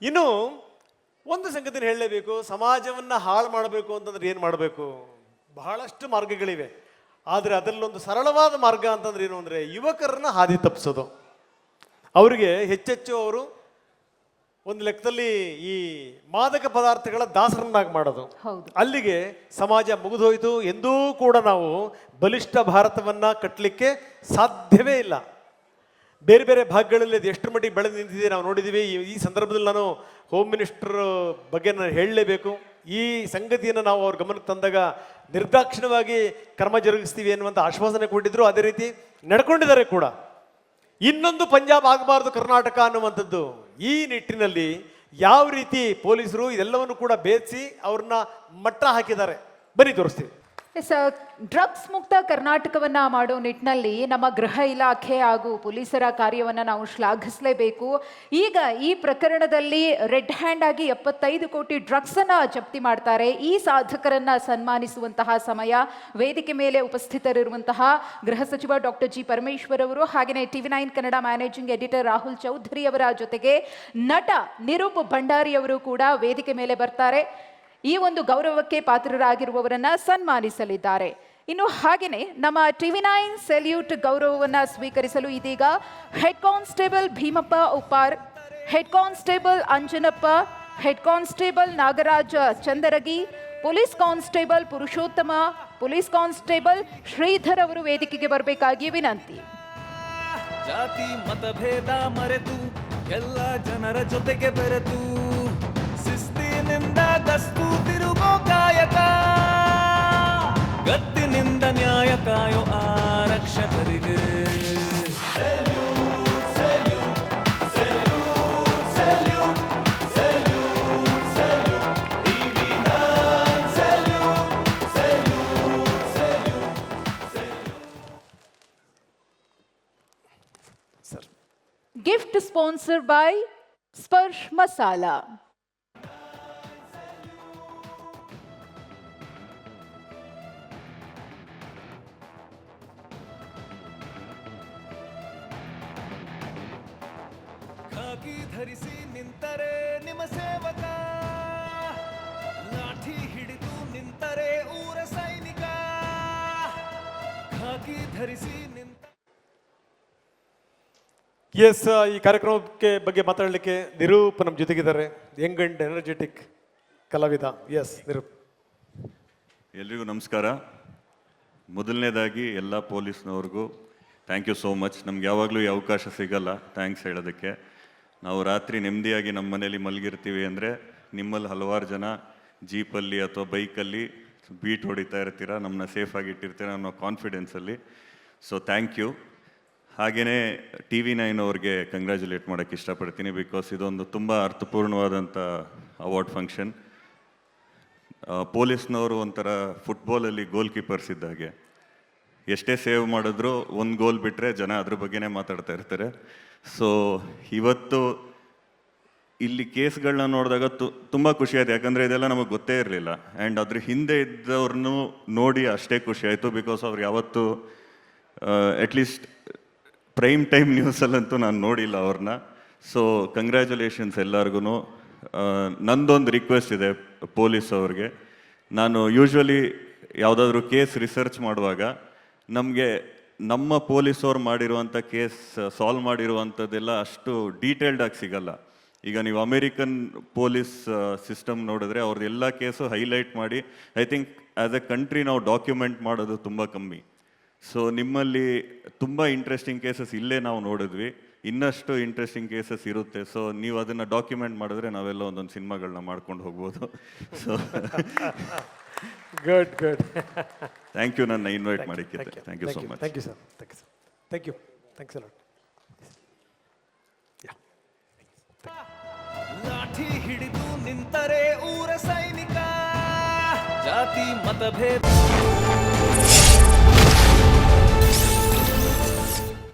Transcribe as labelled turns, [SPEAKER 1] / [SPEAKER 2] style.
[SPEAKER 1] ಇನ್ನು ಒಂದು ಸಂಗತಿನ ಹೇಳಲೇಬೇಕು, ಸಮಾಜವನ್ನು ಹಾಳು ಮಾಡಬೇಕು ಅಂತಂದ್ರೆ ಏನು ಮಾಡಬೇಕು? ಬಹಳಷ್ಟು ಮಾರ್ಗಗಳಿವೆ. ಆದರೆ ಅದರಲ್ಲೊಂದು ಸರಳವಾದ ಮಾರ್ಗ ಅಂತಂದ್ರೆ ಏನು ಅಂದರೆ ಯುವಕರನ್ನ ಹಾದಿ ತಪ್ಪಿಸೋದು. ಅವರಿಗೆ ಹೆಚ್ಚೆಚ್ಚು ಅವರು ಒಂದು ಲೆಕ್ಕದಲ್ಲಿ ಈ ಮಾದಕ ಪದಾರ್ಥಗಳ ದಾಸರನ್ನಾಗಿ ಮಾಡೋದು. ಅಲ್ಲಿಗೆ ಸಮಾಜ ಮುಗಿದೋಯ್ತು. ಎಂದೂ ಕೂಡ ನಾವು ಬಲಿಷ್ಠ ಭಾರತವನ್ನು ಕಟ್ಟಲಿಕ್ಕೆ ಸಾಧ್ಯವೇ ಇಲ್ಲ. ಬೇರೆ ಬೇರೆ ಭಾಗಗಳಲ್ಲಿ ಅದು ಎಷ್ಟರ ಮಟ್ಟಿಗೆ ಬೆಳೆದು ನಿಂತಿದೆ ನಾವು ನೋಡಿದ್ದೀವಿ. ಈ ಸಂದರ್ಭದಲ್ಲಿ ನಾನು ಹೋಮ್ ಮಿನಿಸ್ಟರ್ ಬಗ್ಗೆ ನಾನು ಹೇಳಲೇಬೇಕು. ಈ ಸಂಗತಿಯನ್ನು ನಾವು ಅವ್ರ ಗಮನಕ್ಕೆ ತಂದಾಗ ನಿರ್ದಾಕ್ಷಿಣ್ಯವಾಗಿ ಕ್ರಮ ಜರುಗಿಸ್ತೀವಿ ಅನ್ನುವಂಥ ಆಶ್ವಾಸನೆ ಕೊಟ್ಟಿದ್ರು. ಅದೇ ರೀತಿ ನಡ್ಕೊಂಡಿದ್ದಾರೆ ಕೂಡ. ಇನ್ನೊಂದು ಪಂಜಾಬ್ ಆಗಬಾರ್ದು ಕರ್ನಾಟಕ ಅನ್ನುವಂಥದ್ದು. ಈ ನಿಟ್ಟಿನಲ್ಲಿ ಯಾವ ರೀತಿ ಪೊಲೀಸರು ಇದೆಲ್ಲವನ್ನು ಕೂಡ ಭೇದಿಸಿ ಅವ್ರನ್ನ ಮಟ್ಟ ಹಾಕಿದ್ದಾರೆ, ಬನ್ನಿ ತೋರಿಸ್ತೀವಿ.
[SPEAKER 2] ಡ್ರಗ್ಸ್ ಮುಕ್ತ ಕರ್ನಾಟಕವನ್ನ ಮಾಡೋ ನಿಟ್ಟಿನಲ್ಲಿ ನಮ್ಮ ಗೃಹ ಇಲಾಖೆ ಹಾಗೂ ಪೊಲೀಸರ ಕಾರ್ಯವನ್ನ ನಾವು ಶ್ಲಾಘಿಸಲೇಬೇಕು. ಈಗ ಈ ಪ್ರಕರಣದಲ್ಲಿ ರೆಡ್ ಹ್ಯಾಂಡ್ ಆಗಿ 75 ಕೋಟಿ ಡ್ರಗ್ಸ್ ಅನ್ನ ಜಪ್ತಿ ಮಾಡ್ತಾರೆ. ಈ ಸಾಧಕರನ್ನ ಸನ್ಮಾನಿಸುವಂತಹ ಸಮಯ. ವೇದಿಕೆ ಮೇಲೆ ಉಪಸ್ಥಿತರಿರುವಂತಹ ಗೃಹ ಸಚಿವ ಡಾಕ್ಟರ್ ಜಿ ಪರಮೇಶ್ವರ್ ಅವರು, ಹಾಗೆಯೇ TV9 Kannada managing editor Rahul Chaudhary ಅವರ ಜೊತೆಗೆ ನಟ ನಿರೂಪ್ ಭಂಡಾರಿ ಅವರು ಕೂಡ ವೇದಿಕೆ ಮೇಲೆ ಬರ್ತಾರೆ. ಈ ಒಂದು ಗೌರವಕ್ಕೆ ಪಾತ್ರರಾಗಿರುವವರನ್ನ ಸನ್ಮಾನಿಸಲಿದ್ದಾರೆ. ಇನ್ನು ಹಾಗೆಯೇ ನಮ್ಮ TV9 ಸೆಲ್ಯೂಟ್ ಗೌರವವನ್ನು ಸ್ವೀಕರಿಸಲು ಇದೀಗ head constable Bhimappa Uppar, head constable Anjanappa, head constable Nagaraja Chandaragi, police constable Purushottama, police constable Sridhar ಅವರು ವೇದಿಕೆಗೆ ಬರಬೇಕಾಗಿ ವಿನಂತಿ.
[SPEAKER 3] ಜಾತಿ ಮತಭೇದ ಮರೆತು ಎಲ್ಲ ಜನರ ಜೊತೆಗೆ ಬೆರೆತು ಶಿಸ್ತಿನಿಂದ ಗಸ್ತು ತಿರುಗೋ ಕಾಯಕ, ಗತ್ತಿನಿಂದ ನ್ಯಾಯ ಕಾಯೋ ಆರಕ್ಷಕರಿಗೆ
[SPEAKER 2] gift sponsored by Sparsh Masala.
[SPEAKER 3] ಖಾಕಿ ಧರಿಸಿ ನಿಂತರೆ ನಿಮ್ಮ ಸೇವಕ, ಲಾಠಿ ಹಿಡಿದು ನಿಂತರೆ ಊರ ಸೈನಿಕ, ಖಾಕಿ ಧರಿಸಿ ನಿಂತ.
[SPEAKER 1] ಎಸ್, ಈ ಕಾರ್ಯಕ್ರಮಕ್ಕೆ ಬಗ್ಗೆ ಮಾತಾಡಲಿಕ್ಕೆ ನಿರೂಪ್ ನಮ್ಮ ಜೊತೆಗಿದ್ದಾರೆ. ಯಂಗ್ ಅಂಡ್ ಎನರ್ಜೆಟಿಕ್ ಕಲಾವಿದ. ಎಸ್ ನಿರೂಪ್.
[SPEAKER 4] ಎಲ್ರಿಗೂ ನಮಸ್ಕಾರ. ಮೊದಲನೇದಾಗಿ ಎಲ್ಲ ಪೊಲೀಸ್ನವ್ರಿಗೂ ಥ್ಯಾಂಕ್ ಯು ಸೋ ಮಚ್. ನಮ್ಗೆ ಯಾವಾಗಲೂ ಈ ಅವಕಾಶ ಸಿಗಲ್ಲ ಥ್ಯಾಂಕ್ಸ್ ಹೇಳೋದಕ್ಕೆ. ನಾವು ರಾತ್ರಿ ನೆಮ್ಮದಿಯಾಗಿ ನಮ್ಮ ಮನೇಲಿ ಮಲಗಿರ್ತೀವಿ ಅಂದರೆ ನಿಮ್ಮಲ್ಲಿ ಹಲವಾರು ಜನ ಜೀಪಲ್ಲಿ ಅಥವಾ ಬೈಕಲ್ಲಿ ಬೀಟ್ ಹೊಡಿತಾ ಇರ್ತೀರ, ನಮ್ಮನ್ನ ಸೇಫಾಗಿ ಇಟ್ಟಿರ್ತೀರ ಅನ್ನೋ ಕಾನ್ಫಿಡೆನ್ಸಲ್ಲಿ. So thank you. ಹಾಗೆಯೇ TV9 ಅವ್ರಿಗೆ ಕಂಗ್ರ್ಯಾಚುಲೇಟ್ ಮಾಡೋಕ್ಕೆ ಇಷ್ಟಪಡ್ತೀನಿ. ಬಿಕಾಸ್ ಇದೊಂದು ತುಂಬ ಅರ್ಥಪೂರ್ಣವಾದಂಥ ಅವಾರ್ಡ್ ಫಂಕ್ಷನ್. ಪೊಲೀಸ್ನವರು ಒಂಥರ ಫುಟ್ಬಾಲಲ್ಲಿ ಗೋಲ್ ಕೀಪರ್ಸ್ ಇದ್ದಾಗೆ, ಎಷ್ಟೇ ಸೇವ್ ಮಾಡಿದ್ರು ಒಂದು ಗೋಲ್ ಬಿಟ್ಟರೆ ಜನ ಅದ್ರ ಬಗ್ಗೆನೇ ಮಾತಾಡ್ತಾ ಇರ್ತಾರೆ. ಸೊ ಇವತ್ತು ಇಲ್ಲಿ ಕೇಸ್ಗಳನ್ನ ನೋಡಿದಾಗ ತುಂಬ ಖುಷಿ ಆಯಿತು. ಯಾಕಂದರೆ ಇದೆಲ್ಲ ನಮಗೆ ಗೊತ್ತೇ ಇರಲಿಲ್ಲ. ಆ್ಯಂಡ್ ಅದ್ರ ಹಿಂದೆ ಇದ್ದವ್ರನ್ನೂ ನೋಡಿ ಅಷ್ಟೇ ಖುಷಿ ಆಯಿತು. ಬಿಕಾಸ್ ಅವ್ರು ಯಾವತ್ತೂ ಅಟ್ಲೀಸ್ಟ್ ಪ್ರೈಮ್ ಟೈಮ್ ನ್ಯೂಸಲ್ಲಂತೂ ನಾನು ನೋಡಿಲ್ಲ ಅವ್ರನ್ನ. ಸೊ ಕಂಗ್ರ್ಯಾಚುಲೇಷನ್ಸ್ ಎಲ್ಲರಿಗೂ. ನಂದೊಂದು ರಿಕ್ವೆಸ್ಟ್ ಇದೆ ಪೊಲೀಸ್ ಅವ್ರಿಗೆ. ನಾನು ಯೂಶ್ವಲಿ ಯಾವುದಾದ್ರೂ ಕೇಸ್ ರಿಸರ್ಚ್ ಮಾಡುವಾಗ ನಮಗೆ ನಮ್ಮ ಪೊಲೀಸವ್ರು ಮಾಡಿರುವಂಥ ಕೇಸ್ ಸಾಲ್ವ್ ಮಾಡಿರುವಂಥದ್ದೆಲ್ಲ ಅಷ್ಟು ಡೀಟೇಲ್ಡಾಗಿ ಸಿಗಲ್ಲ. ಈಗ ನೀವು ಅಮೇರಿಕನ್ ಪೊಲೀಸ್ ಸಿಸ್ಟಮ್ ನೋಡಿದ್ರೆ ಅವ್ರದ್ದು ಎಲ್ಲ ಕೇಸು ಹೈಲೈಟ್ ಮಾಡಿ I think as A country ನಾವು ಡಾಕ್ಯುಮೆಂಟ್ ಮಾಡೋದು ತುಂಬ ಕಮ್ಮಿ. ಸೊ ನಿಮ್ಮಲ್ಲಿ ತುಂಬ ಇಂಟ್ರೆಸ್ಟಿಂಗ್ ಕೇಸಸ್ ಇಲ್ಲೇ ನಾವು ನೋಡಿದ್ವಿ, ಇನ್ನಷ್ಟು ಇಂಟ್ರೆಸ್ಟಿಂಗ್ ಕೇಸಸ್ ಇರುತ್ತೆ. ಸೊ ನೀವು ಅದನ್ನು ಡಾಕ್ಯುಮೆಂಟ್ ಮಾಡಿದ್ರೆ ನಾವೆಲ್ಲ ಒಂದೊಂದು ಸಿನಿಮಾಗಳನ್ನ ಮಾಡ್ಕೊಂಡು ಹೋಗ್ಬೋದು. So
[SPEAKER 1] good good.
[SPEAKER 4] Thank you ನನ್ನ ಇನ್ವೈಟ್ ಮಾಡಿದ್ದೆ. Thank you so much.
[SPEAKER 1] Thank you sir. Thank you sir. Thank you. Thanks a lot.
[SPEAKER 3] ಲಾಠಿ ಹಿಡಿದು ನಿಂತರೆ ಊರ ಸೈನಿಕ, ಜಾತಿ ಮತಭೇದ